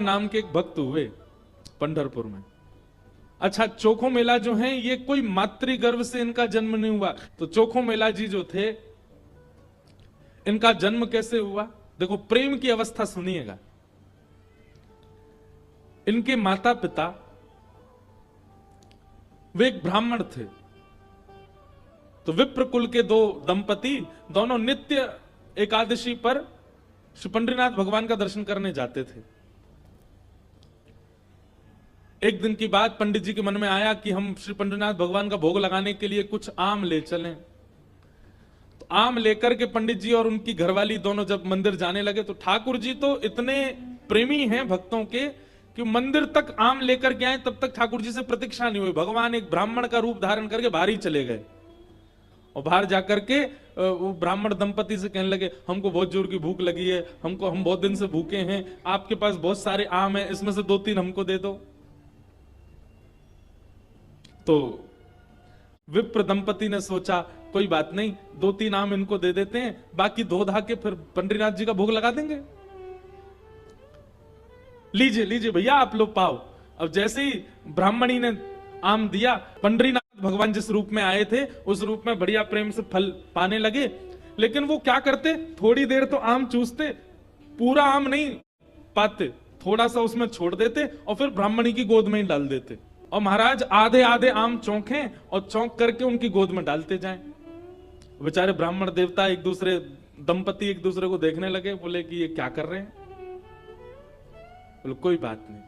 नाम के एक भक्त हुए पंढरपुर में। अच्छा, चोखो मेला जो है ये कोई मातृ गर्भ से इनका जन्म नहीं हुआ। तो चोखो मेला जी जो थे, इनका जन्म कैसे हुआ? देखो प्रेम की अवस्था सुनिएगा। इनके माता पिता वे एक ब्राह्मण थे। तो विप्र कुल के दो दंपति दोनों नित्य एकादशी पर श्री पंडरीनाथ भगवान का दर्शन करने जाते थे। एक दिन की बात, पंडित जी के मन में आया कि हम श्री पंडरीनाथ भगवान का भोग लगाने के लिए कुछ आम ले चलें। तो आम लेकर के पंडित जी और उनकी घरवाली दोनों जब मंदिर जाने लगे, तो ठाकुर जी तो इतने प्रेमी हैं भक्तों के कि मंदिर तक आम लेकर के आए, तब तक ठाकुर जी से प्रतीक्षा नहीं हुई। भगवान एक ब्राह्मण का रूप धारण करके बाहर ही चले गए और बाहर जाकर के वो ब्राह्मण दंपति से कहने लगे, हमको बहुत जोर की भूख लगी है, हम बहुत दिन से भूखे हैं, आपके पास बहुत सारे आम हैं, इसमें से 2-3 हमको दे दो। तो विप्र दंपति ने सोचा कोई बात नहीं, 2-3 आम इनको दे देते हैं, बाकी धो धा के फिर पंडरीनाथ जी का भोग लगा देंगे। लीजिए लीजिए भैया, आप लोग पाओ। अब जैसे ही ब्राह्मणी ने आम दिया, पंडरीनाथ भगवान जिस रूप में आए थे उस रूप में बढ़िया प्रेम से फल पाने लगे। लेकिन वो क्या करते, थोड़ी देर तो आम चूसते, पूरा आम नहीं पाते, थोड़ा सा उसमें छोड़ देते और फिर ब्राह्मणी की गोद में ही डाल देते। और महाराज आधे आधे आम चौंके और चौंक करके उनकी गोद में डालते जाएं। बेचारे ब्राह्मण देवता एक दूसरे, दंपति एक दूसरे को देखने लगे, बोले कि ये क्या कर रहे हैं? बोले कोई बात नहीं।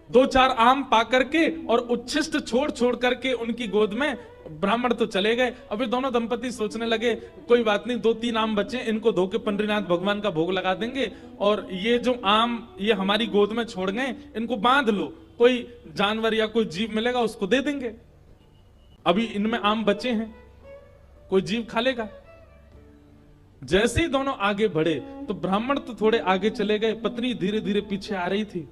2-4 आम पा करके और उच्छिष्ट छोड़ छोड़ करके उनकी गोद में ब्राह्मण तो चले गए। अभी दोनों दंपति सोचने लगे कोई बात नहीं, 2-3 आम बचे, इनको धो के पंडरीनाथ भगवान का भोग लगा देंगे, और ये जो आम ये हमारी गोद में छोड़ गए, इनको बांध लो, कोई जानवर या कोई जीव मिलेगा उसको दे देंगे। अभी इनमें आम बचे हैं, कोई जीव खा लेगा। जैसे ही दोनों आगे बढ़े तो ब्राह्मण तो थोड़े आगे चले गए, पत्नी धीरे धीरे पीछे आ रही थी।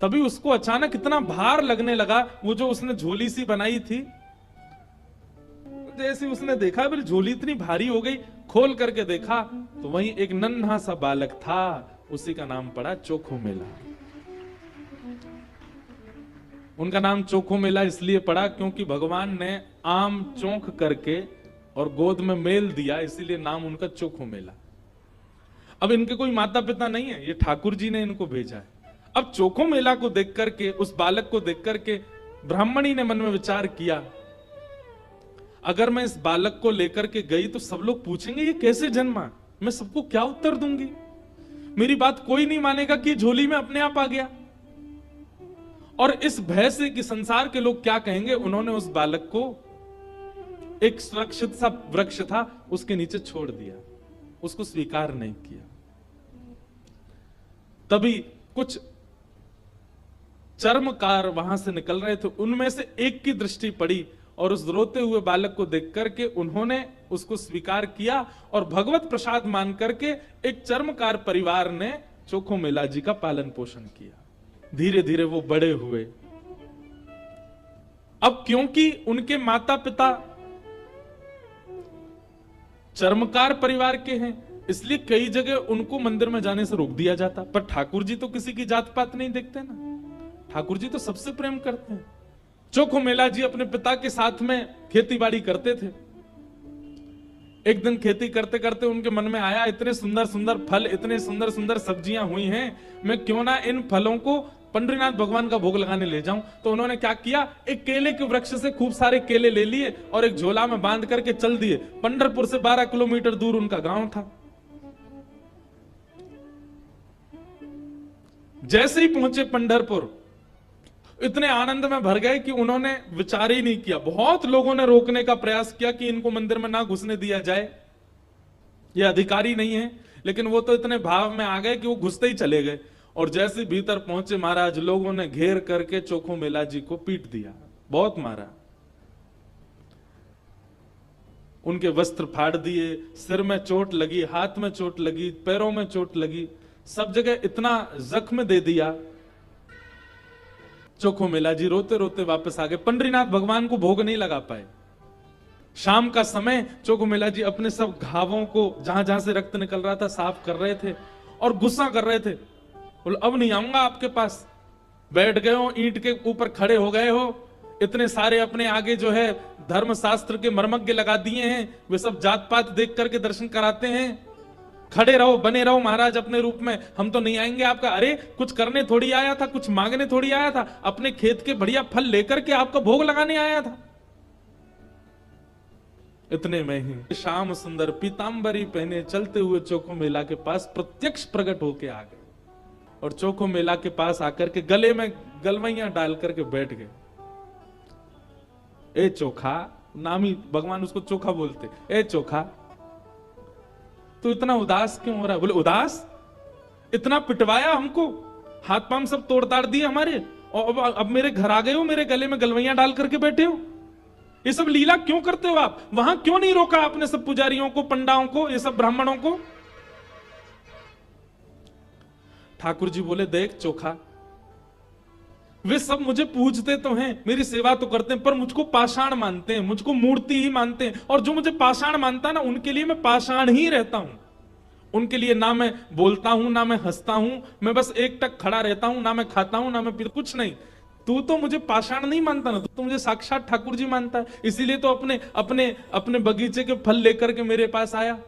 तभी उसको अचानक इतना भार लगने लगा, वो जो उसने झोली सी बनाई थी, जैसे उसने देखा मेरी झोली इतनी भारी हो गई, खोल करके देखा तो वहीं एक नन्हा सा बालक था। उसी का नाम पड़ा चोखो मेला। उनका नाम चोखो मेला इसलिए पड़ा क्योंकि भगवान ने आम चौंक करके और गोद में मेल दिया, इसीलिए नाम उनका चोखो मेला। अब इनके कोई माता पिता नहीं है, ये ठाकुर जी ने इनको भेजा है। अब चोखो मेला को देख करके, उस बालक को देख करके ब्राह्मणी ने मन में विचार किया, अगर मैं इस बालक को लेकर के गई तो सब लोग पूछेंगे ये कैसे जन्मा, मैं सबको क्या उत्तर दूंगी? मेरी बात कोई नहीं मानेगा कि झोली में अपने आप आ गया। और इस भय से कि संसार के लोग क्या कहेंगे, उन्होंने उस बालक को एक सुरक्षित सा वृक्ष था उसके नीचे छोड़ दिया, उसको स्वीकार नहीं किया। तभी कुछ चर्मकार वहां से निकल रहे थे, उनमें से एक की दृष्टि पड़ी और उस रोते हुए बालक को देख करके उन्होंने उसको स्वीकार किया और भगवत प्रसाद मान करके एक चर्मकार परिवार ने चोखो मेला जी का पालन पोषण किया। धीरे धीरे वो बड़े हुए। अब क्योंकि उनके माता पिता चर्मकार परिवार के हैं, इसलिए कई जगह उनको मंदिर में जाने से रोक दिया जाता। पर ठाकुर जी तो किसी की जात पात नहीं देखते ना, ठाकुर जी तो सबसे प्रेम करते हैं। चोखो मेला जी अपने पिता के साथ में खेती बाड़ी करते थे। एक दिन खेती करते करते उनके मन में आया, इतने सुंदर सुंदर फल, इतने सुंदर सुंदर सब्जियां हुई हैं, मैं क्यों ना इन फलों को पंडरीनाथ भगवान का भोग लगाने ले जाऊं। तो उन्होंने क्या किया, एक केले के वृक्ष से खूब सारे केले ले लिए और एक झोला में बांध करके चल दिए। पंढरपुर से 12 किलोमीटर दूर उनका गांव था। जैसे ही पहुंचे पंढरपुर, इतने आनंद में भर गए कि उन्होंने विचार ही नहीं किया। बहुत लोगों ने रोकने का प्रयास किया कि इनको मंदिर में ना घुसने दिया जाए, ये अधिकारी नहीं है, लेकिन वो तो इतने भाव में आ गए कि वो घुसते ही चले गए। और जैसे भीतर पहुंचे महाराज, लोगों ने घेर करके चोखो मेला जी को पीट दिया, बहुत मारा। उनके वस्त्र फाड़ दिए, सिर में चोट लगी, हाथ में चोट लगी, पैरों में चोट लगी, सब जगह इतना जख्म दे दिया। चोखो मेला जी रोते रोते वापस आ गए। पंडरीनाथ भगवान को भोग नहीं लगा पाए। शाम का समय चोखो मेला जी अपने सब घावों को, जहां जहां से रक्त निकल रहा था, साफ कर रहे थे और गुस्सा कर रहे थे। बोले अब नहीं आऊंगा आपके पास, बैठ गए हो, ईंट के ऊपर खड़े हो गए हो, इतने सारे अपने आगे जो है धर्मशास्त्र के मर्मज्ञ लगा दिए हैं, वे सब जात पात देख करके दर्शन कराते हैं, खड़े रहो बने रहो महाराज अपने रूप में, हम तो नहीं आएंगे आपका। अरे कुछ करने थोड़ी आया था, कुछ मांगने थोड़ी आया था, अपने खेत के बढ़िया फल लेकर के आपका भोग लगाने आया था। इतने में ही श्याम सुंदर पीतांबरी पहने चलते हुए चोखो मेला के पास प्रत्यक्ष प्रकट होके आ गए और चोखो मेला के पास आकर के गले में गलवैया डाल करके बैठ गए। ए चोखा, नाम ही भगवान उसको चोखा बोलते, ए चोखा तू इतना उदास क्यों हो रहा है? बोले उदास, इतना पिटवाया हमको, हाथ पांव सब तोड़ ताड़ दिए हमारे, और अब मेरे घर आ गए हो, मेरे गले में गलवैया डाल करके बैठे हो, ये सब लीला क्यों करते हो आप? वहां क्यों नहीं रोका आपने सब पुजारियों को, पंडाओं को, ये सब ब्राह्मणों को? ठाकुर जी बोले देख चोखा, वे सब मुझे पूजते तो हैं, मेरी सेवा तो करते हैं, पर मुझको पाषाण मानते हैं, मुझको मूर्ति ही मानते हैं, और जो मुझे पाषाण मानता है ना, उनके लिए मैं पाषाण ही रहता हूं। उनके लिए ना मैं बोलता हूं, ना मैं हंसता हूं, मैं बस एक टक खड़ा रहता हूं, ना मैं खाता हूं, ना मैं पीता, कुछ नहीं। तू तो मुझे पाषाण नहीं मानता ना, तू तो मुझे साक्षात ठाकुर जी मानता है, इसीलिए तो अपने अपने अपने बगीचे के फल लेकर के मेरे पास आया।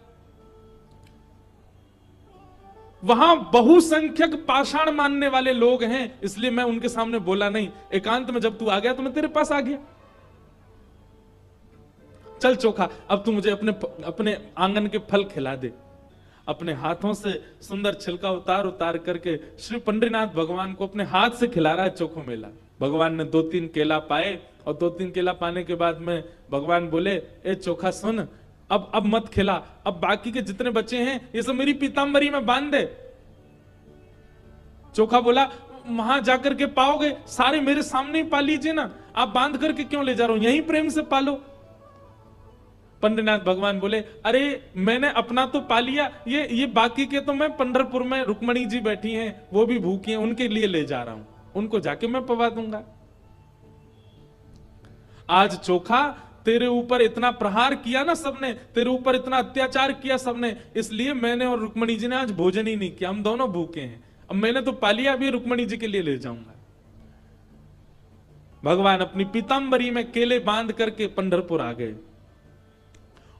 वहां बहुसंख्यक पाषाण मानने वाले लोग हैं, इसलिए मैं उनके सामने बोला नहीं, एकांत में जब तू आ गया तो मैं तेरे पास आ गया। चल चोखा, अब तू मुझे अपने अपने आंगन के फल खिला दे। अपने हाथों से सुंदर छिलका उतार उतार करके श्री पंडरीनाथ भगवान को अपने हाथ से खिला रहा है चोखो मेला। भगवान ने 2-3 केला पाए, और 2-3 केला पाने के बाद में भगवान बोले ए चोखा सुन, अब मत खिला, अब बाकी के जितने बच्चे हैं ये सब मेरी पीतांबरी में बांध दे। चोखा बोला वहां जाकर के पाओगे, सारे मेरे सामने ही पा लीजिए ना, आप बांध करके क्यों ले जा रहे हो, यहीं प्रेम से पालो। पंडरीनाथ भगवान बोले अरे मैंने अपना तो पा लिया, ये बाकी के तो मैं पंढरपुर में रुक्मणी जी बैठी हैं, वो भी भूखी हैं, उनके लिए ले जा रहा हूं, उनको जाके मैं पवा दूंगा। आज चोखा तेरे ऊपर इतना प्रहार किया ना सबने, तेरे ऊपर इतना अत्याचार किया सबने, इसलिए मैंने और रुक्मणी जी ने आज भोजन ही नहीं किया, हम दोनों भूखे हैं। अब मैंने तो पा लिया, अभी रुक्मणी जी के लिए ले जाऊंगा। भगवान अपनी पीतांबरी में केले बांध करके पंढरपुर आ गए,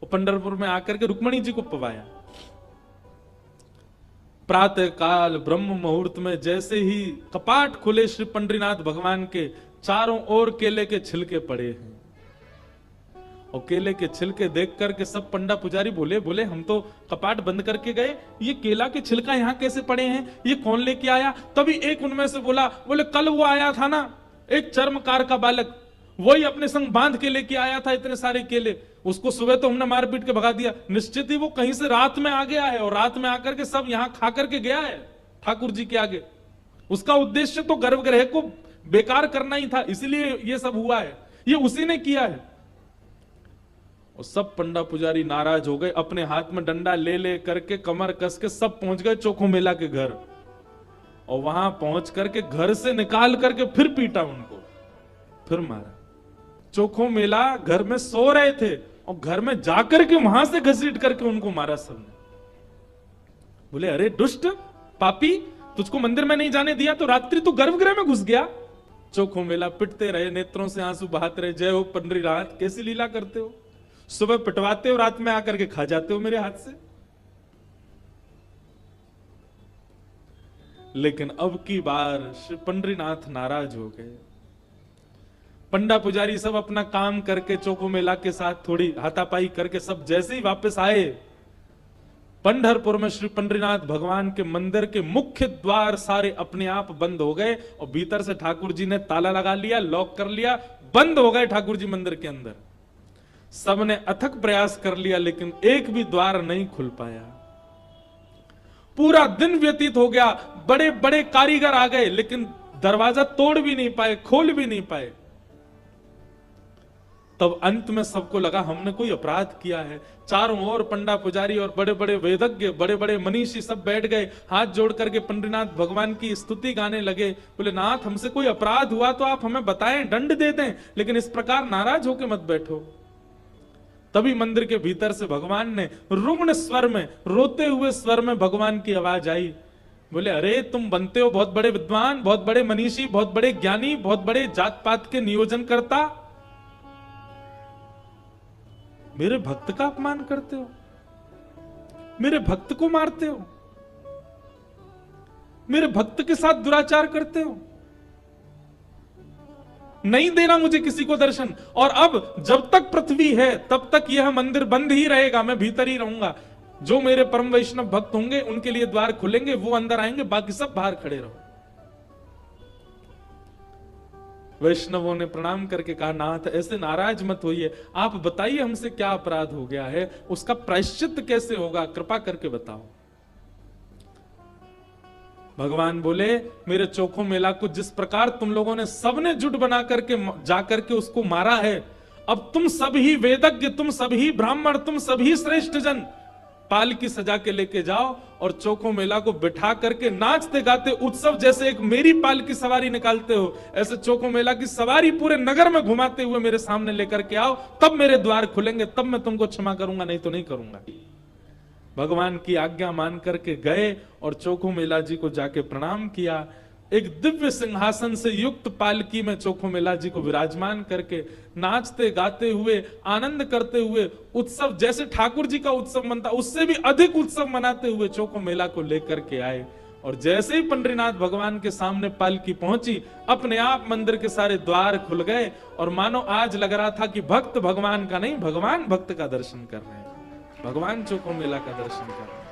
और पंढरपुर में आकर के रुक्मणी जी को पवाया। प्रातः काल ब्रह्म मुहूर्त में जैसे ही कपाट खुले श्री पंडरीनाथ भगवान के, चारों ओर केले के छिलके पड़े हैं, और केले के छिलके देख करके सब पंडा पुजारी बोले हम तो कपाट बंद करके गए, ये केला के छिलका यहाँ कैसे पड़े हैं, ये कौन लेके आया? तभी एक उनमें से बोले कल वो आया था ना, एक चर्मकार का बालक, वही अपने संग बांध के लेके आया था इतने सारे केले, उसको सुबह तो हमने मार पीट के भगा दिया, निश्चित ही वो कहीं से रात में आ गया है, और रात में आकर के सब यहाँ खा करके गया है ठाकुर जी के आगे। उसका उद्देश्य तो गर्भगृह को बेकार करना ही था, इसलिए ये सब हुआ है, ये उसी ने किया है। और सब पंडा पुजारी नाराज हो गए, अपने हाथ में डंडा ले ले करके कमर कस के सब पहुंच गए चोखो मेला के घर, और वहां पहुंच करके घर से निकाल करके फिर पीटा उनको, फिर मारा। चोखो मेला घर में सो रहे थे, और घर में जाकर के वहां से घसीट करके उनको मारा सबने। बोले अरे दुष्ट पापी, तुझको मंदिर में नहीं जाने दिया तो रात्रि तू गर्भगृह में घुस गया। चोखो मेला पिटते रहे, नेत्रों से आंसू बहाते रहे, जय हो पंडरीनाथ, कैसी लीला करते हो, सुबह पिटवाते हो, रात में आकर के खा जाते हो मेरे हाथ से। लेकिन अब की बार श्री पंडरीनाथ नाराज हो गए। पंडा पुजारी सब अपना काम करके चोखो मेला के साथ थोड़ी हाथापाई करके सब जैसे ही वापस आए, पंढरपुर में श्री पंडरीनाथ भगवान के मंदिर के मुख्य द्वार सारे अपने आप बंद हो गए, और भीतर से ठाकुर जी ने ताला लगा लिया, लॉक कर लिया, बंद हो गए ठाकुर जी मंदिर के अंदर। सबने अथक प्रयास कर लिया, लेकिन एक भी द्वार नहीं खुल पाया। पूरा दिन व्यतीत हो गया, बड़े बड़े कारीगर आ गए, लेकिन दरवाजा तोड़ भी नहीं पाए, खोल भी नहीं पाए। तब अंत में सबको लगा हमने कोई अपराध किया है। चारों ओर पंडा पुजारी और बड़े बड़े वेदज्ञ, बड़े बड़े मनीषी सब बैठ गए, हाथ जोड़ करके पंडरीनाथ भगवान की स्तुति गाने लगे। बोले नाथ, हमसे कोई अपराध हुआ तो आप हमें बताएं, दंड दे दें, लेकिन इस प्रकार नाराज होकर मत बैठो। तभी मंदिर के भीतर से भगवान ने रुग्ण स्वर में, रोते हुए स्वर में भगवान की आवाज आई। बोले, अरे तुम बनते हो बहुत बड़े विद्वान, बहुत बड़े मनीषी, बहुत बड़े ज्ञानी, बहुत बड़े जात पात के नियोजन करता, मेरे भक्त का अपमान करते हो, मेरे भक्त को मारते हो, मेरे भक्त के साथ दुराचार करते हो, नहीं देना मुझे किसी को दर्शन। और अब जब तक पृथ्वी है तब तक यह मंदिर बंद ही रहेगा, मैं भीतर ही रहूंगा। जो मेरे परम वैष्णव भक्त होंगे उनके लिए द्वार खुलेंगे, वो अंदर आएंगे, बाकी सब बाहर खड़े रहो। वैष्णवों ने प्रणाम करके कहा, नाथ ऐसे नाराज मत होइए, आप बताइए हमसे क्या अपराध हो गया है, उसका प्रायश्चित कैसे होगा, कृपा करके बताओ। भगवान बोले, मेरे चोखो मेला को जिस प्रकार तुम लोगों ने सबने जुट बना करके जाकर के उसको मारा है, अब तुम सभी वेदज्ञ, तुम सभी ब्राह्मण, तुम सभी श्रेष्ठ जन पालकी सजा के लेके जाओ और चोखो मेला को बिठा करके नाचते गाते उत्सव जैसे एक मेरी पालकी सवारी निकालते हो, ऐसे चोखो मेला की सवारी पूरे नगर में घुमाते हुए मेरे सामने लेकर के आओ, तब मेरे द्वार खुलेंगे, तब मैं तुमको क्षमा करूंगा, नहीं तो नहीं करूंगा। भगवान की आज्ञा मान करके गए और चोखो मेला जी को जाके प्रणाम किया। एक दिव्य सिंहासन से युक्त पालकी में चोखो मेला जी को विराजमान करके नाचते गाते हुए, आनंद करते हुए, उत्सव जैसे ठाकुर जी का उत्सव मनता उससे भी अधिक उत्सव मनाते हुए चोखो मेला को लेकर के आए। और जैसे ही पंडरीनाथ भगवान के सामने पालकी पहुंची, अपने आप मंदिर के सारे द्वार खुल गए और मानो आज लग रहा था कि भक्त भगवान का नहीं, भगवान भक्त का दर्शन कर रहे हैं, भगवान चोखो मेला का दर्शन कर रहे हैं।